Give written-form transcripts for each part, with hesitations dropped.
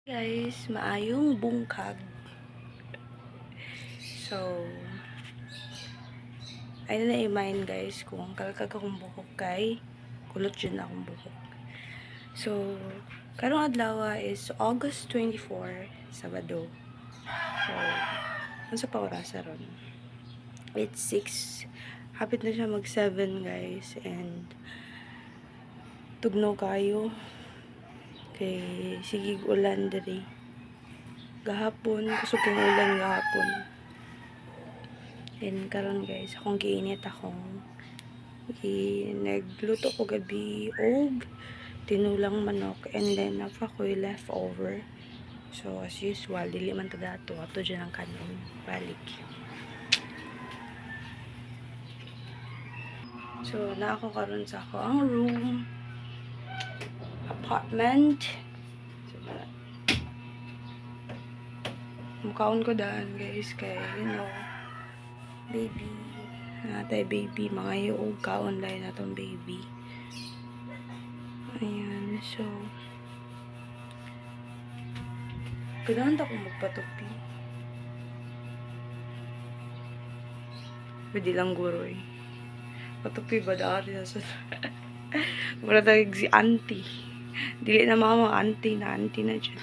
Guys, maayong bungkag. So, ay na i-mind guys kung kalkag akong buhok kay kulot dyan akong buhok. So, karong adlaw is August 24, Sabado. So, ano sa paorasa ron? It's 6. Hapit na siya mag 7 guys. And tugnaw kayo. Kay sigig ulan diri. Gahapon, kusog kong ulan gahapon. And karon guys, akong giinit akong nagluto ko gabi og tinulang manok and then napakoy leftover. So as usual, dili man to dato ato dyan ang kanin balik. So na ako karon sa ako ang room apartment. So, mukhaon ko daan guys kay baby natay baby mga yung ka-online na tong baby. Ayan, so kailangan ako magpatupi. Pwede lang guro eh. Patupi ba dati na sa wala tayong si auntie. Dili na mga auntie na dyan.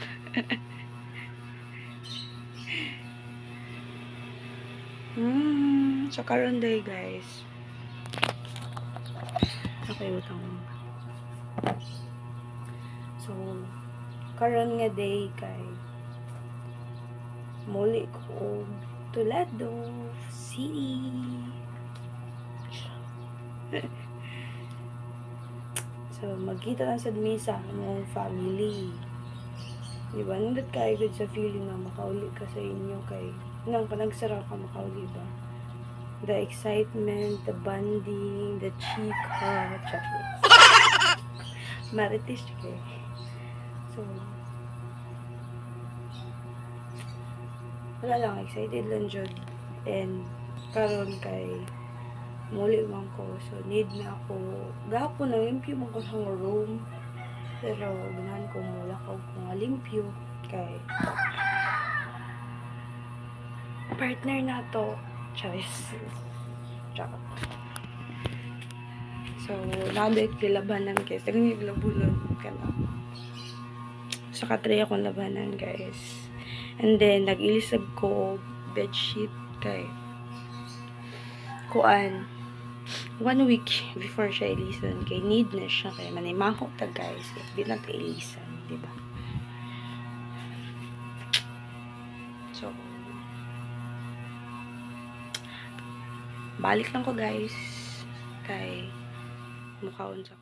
So karon day guys. Okay, utang. So karon nga day kay muli ko Toledo City. So magkita lang sa misa ng family. Diba? Nandot kayo good sa feeling na makauli ka sa inyo kay nang panagsara ka makauli ba? The excitement, the bonding, the chika, chocolates. Marites kay. So, wala lang, excited lang dyan. And, karon kay muli man ko. So, need na ako. Gapon na limpyo man ko sa room. Pero, ganahan ko mula ko kung limpyo. Kay partner na to. Choice. Tsaka. So, nabik labanan guys. Naging labunan ka na. So, katry akong labanan guys. And then, nag-ilisag ko bedsheet kay kuan 1 week before siya ilisan kay need na siya kay manimaho ta guys. Di na ilisan, di ba? So, balik lang ko guys kay mukhaon sa ko.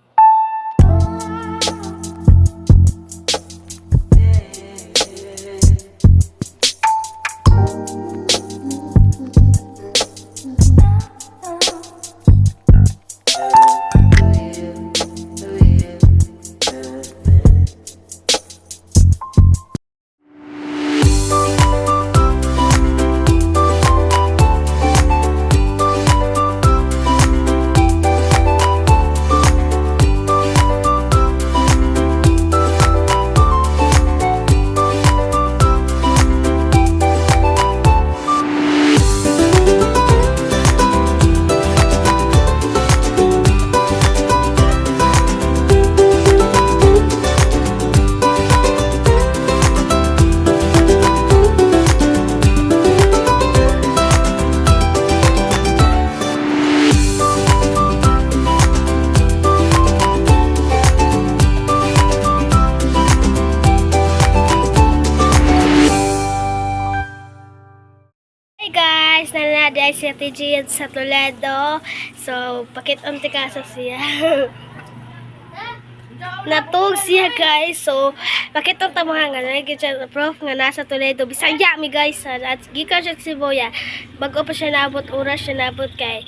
Nananaday si Ate Gian sa Toledo. So, pakit-unti ka sa siya. Natug siya guys. So, pakit-unti mga nga nagiging siya prof nga nasa Toledo. Bisaya mi guys. At gikan siya si Boya. Bago pa siya nabot oras siya nabot kay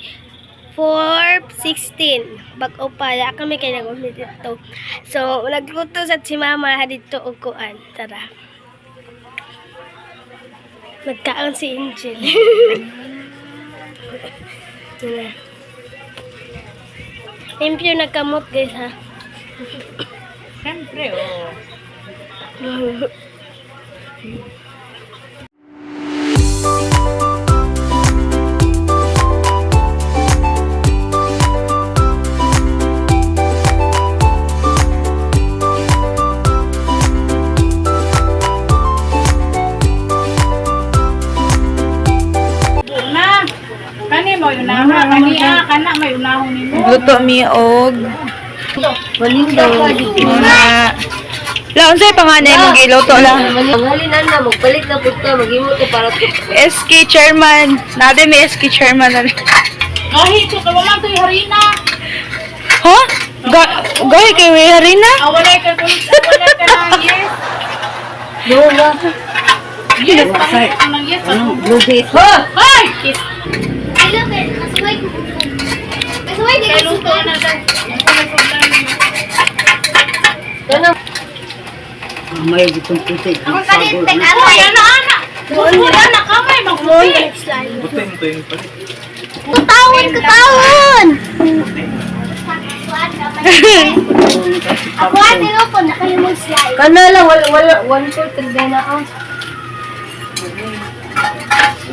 4:16. Bago pa. Ya kami kay nag-umit dito. So, nagluto sa si mama dito og kuan. Tara. Nagkaon si Angel. Limpyo nagkamot guys ha. Siyempre, oh. Na. Kani mo yun na ha. Kani kana may unahon nimo. Luto mi og La unsay panganay mo giluto la? Manghalinan na, magpalit na po ka, mag-imo ka para SK chairman. Nade may SK chairman na. Gahi ko kawalan to harina. Ha? Gahi kay Harina? Awalay ka kulit, awalay ka na yes. Lola. Yes, ang nang yes. Lubis. Ay! Kiss. I love it. Kasuway ko. Kasuway di Kay ko luto na daw. Wala problema. Ano? May gitong puti. Ako kalit tek Ay, ana. Wala na kamay magputi. Kutawon, kutawon. Ako ate no po nakalimong slide. Kana lang, wala, 1-4 na ang.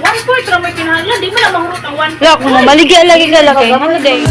1 point ra may kinahanglan, di mo na mahurot ang 1 La ko maligya lagi ka laki. Ano day?